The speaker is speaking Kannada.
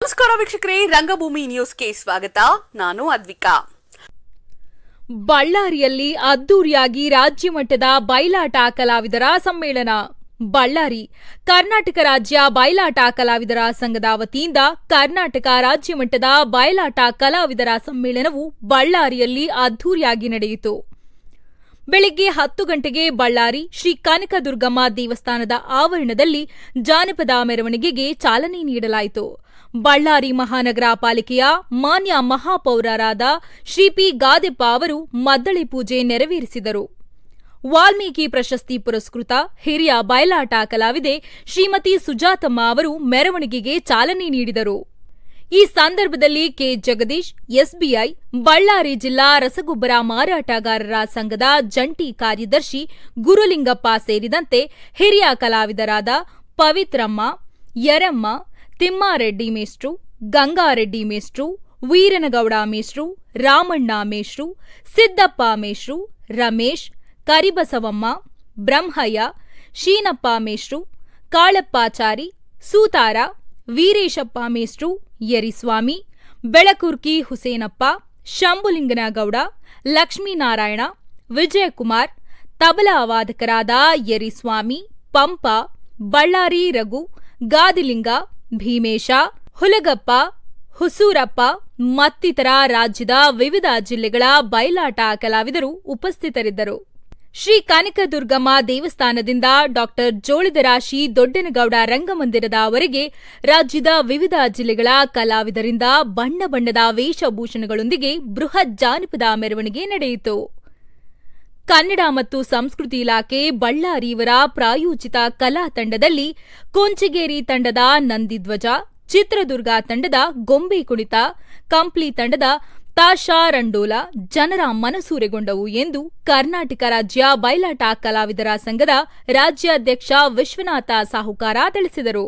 ನಮಸ್ಕಾರ ವೀಕ್ಷಕರೇ, ರಂಗಭೂಮಿ ನ್ಯೂಸ್ಗೆ ಸ್ವಾಗತ. ನಾನು ಅದ್ವಿಕಾ. ಬಳ್ಳಾರಿಯಲ್ಲಿ ಅದ್ದೂರಿಯಾಗಿ ರಾಜ್ಯ ಮಟ್ಟದ ಬಯಲಾಟ ಕಲಾವಿದರ ಸಮ್ಮೇಳನ. ಬಳ್ಳಾರಿ ಕರ್ನಾಟಕ ರಾಜ್ಯ ಬಯಲಾಟ ಕಲಾವಿದರ ಸಂಘದ ವತಿಯಿಂದ ಕರ್ನಾಟಕ ರಾಜ್ಯ ಮಟ್ಟದ ಬಯಲಾಟ ಕಲಾವಿದರ ಸಮ್ಮೇಳನವು ಬಳ್ಳಾರಿಯಲ್ಲಿ ಅದ್ದೂರಿಯಾಗಿ ನಡೆಯಿತು. ಬೆಳಗ್ಗೆ 10 ಗಂಟೆಗೆ ಬಳ್ಳಾರಿ ಶ್ರೀ ಕನಕದುರ್ಗಮ್ಮ ದೇವಸ್ಥಾನದ ಆವರಣದಲ್ಲಿ ಜಾನಪದ ಮೆರವಣಿಗೆಗೆ ಚಾಲನೆ ನೀಡಲಾಯಿತು. ಬಳ್ಳಾರಿ ಮಹಾನಗರ ಪಾಲಿಕೆಯ ಮಾನ್ಯ ಮಹಾಪೌರರಾದ ಶ್ರೀ ಪಿ ಗಾದೆಪ್ಪ ಅವರು ಮದ್ದಳೆ ಪೂಜೆ ನೆರವೇರಿಸಿದರು. ವಾಲ್ಮೀಕಿ ಪ್ರಶಸ್ತಿ ಪುರಸ್ಕೃತ ಹಿರಿಯ ಬಯಲಾಟ ಕಲಾವಿದೆ ಶ್ರೀಮತಿ ಸುಜಾತಮ್ಮ ಅವರು ಮೆರವಣಿಗೆಗೆ ಚಾಲನೆ ನೀಡಿದರು. ಈ ಸಂದರ್ಭದಲ್ಲಿ ಕೆ. ಜಗದೀಶ್, ಎಸ್ಬಿಐ, ಬಳ್ಳಾರಿ ಜಿಲ್ಲಾ ರಸಗೊಬ್ಬರ ಮಾರಾಟಗಾರರ ಸಂಘದ ಜಂಟಿ ಕಾರ್ಯದರ್ಶಿ ಗುರುಲಿಂಗಪ್ಪ ಸೇರಿದಂತೆ ಹಿರಿಯ ಕಲಾವಿದರಾದ ಪವಿತ್ರಮ್ಮ, ಯರಮ್ಮ, ತಿಮ್ಮಾರೆಡ್ಡಿ ಮೇಷ್ಟ್ರು, ಗಂಗಾರೆಡ್ಡಿ ಮೇಷ್ಟ್ರು, ವೀರನಗೌಡ ಮೇಷ್ಟ್ರು, ರಾಮಣ್ಣ ಮೇಷ್ಟ್ರು, ಸಿದ್ದಪ್ಪ ಮೇಷ್ಟ್ರು, ರಮೇಶ್, ಕರಿಬಸವಮ್ಮ, ಬ್ರಹ್ಮಯ್ಯ, ಶೀನಪ್ಪ ಮೇಷ್ಟ್ರು, ಕಾಳಪ್ಪಾಚಾರಿ, ಸೂತಾರ, ವೀರೇಶಪ್ಪ ಮೇಷ್ಟ್ರು, ಯರಿಸ್ವಾಮಿ, ಬೆಳಕುರ್ಕಿ ಹುಸೇನಪ್ಪ, ಶಂಭುಲಿಂಗನಗೌಡ, ಲಕ್ಷ್ಮೀನಾರಾಯಣ, ವಿಜಯಕುಮಾರ್, ತಬಲಾ ವಾದಕರಾದ ಯರಿಸ್ವಾಮಿ, ಪಂಪ, ಬಳ್ಳಾರಿ ರಘು, ಗಾದಿಲಿಂಗ, ಭೀಮೇಶ, ಹುಲಗಪ್ಪ, ಹುಸೂರಪ್ಪ ಮತ್ತಿತರ ರಾಜ್ಯದ ವಿವಿಧ ಜಿಲ್ಲೆಗಳ ಬಯಲಾಟ ಕಲಾವಿದರು ಉಪಸ್ಥಿತರಿದ್ದರು. ಶ್ರೀ ಕನಕದುರ್ಗಮ್ಮ ದೇವಸ್ಥಾನದಿಂದ ಡಾಕ್ಟರ್ ಜೋಳದರಾಶಿ ದೊಡ್ಡನಗೌಡ ರಂಗಮಂದಿರದವರೆಗೆ ರಾಜ್ಯದ ವಿವಿಧ ಜಿಲ್ಲೆಗಳ ಕಲಾವಿದರಿಂದ ಬಣ್ಣ ಬಣ್ಣದ ವೇಷಭೂಷಣಗಳೊಂದಿಗೆ ಬೃಹತ್ ಜಾನಪದ ಮೆರವಣಿಗೆ ನಡೆಯಿತು. ಕನ್ನಡ ಮತ್ತು ಸಂಸ್ಕೃತಿ ಇಲಾಖೆ ಬಳ್ಳಾರಿಯವರ ಪ್ರಾಯೋಜಿತ ಕಲಾ ತಂಡದಲ್ಲಿ ಕೊಂಚಗೇರಿ ತಂಡದ ನಂದಿಧ್ವಜ, ಚಿತ್ರದುರ್ಗ ತಂಡದ ಗೊಂಬೆ ಕುಣಿತ, ಕಂಪ್ಲಿ ತಂಡದ ತಾಶಾ ರಂಡೋಲ ಜನರ ಮನಸೂರೆಗೊಂಡವು ಎಂದು ಕರ್ನಾಟಕ ರಾಜ್ಯ ಬಯಲಾಟ ಕಲಾವಿದರ ಸಂಘದ ರಾಜ್ಯಾಧ್ಯಕ್ಷ ವಿಶ್ವನಾಥ ಸಾಹುಕಾರ ತಿಳಿಸಿದರು.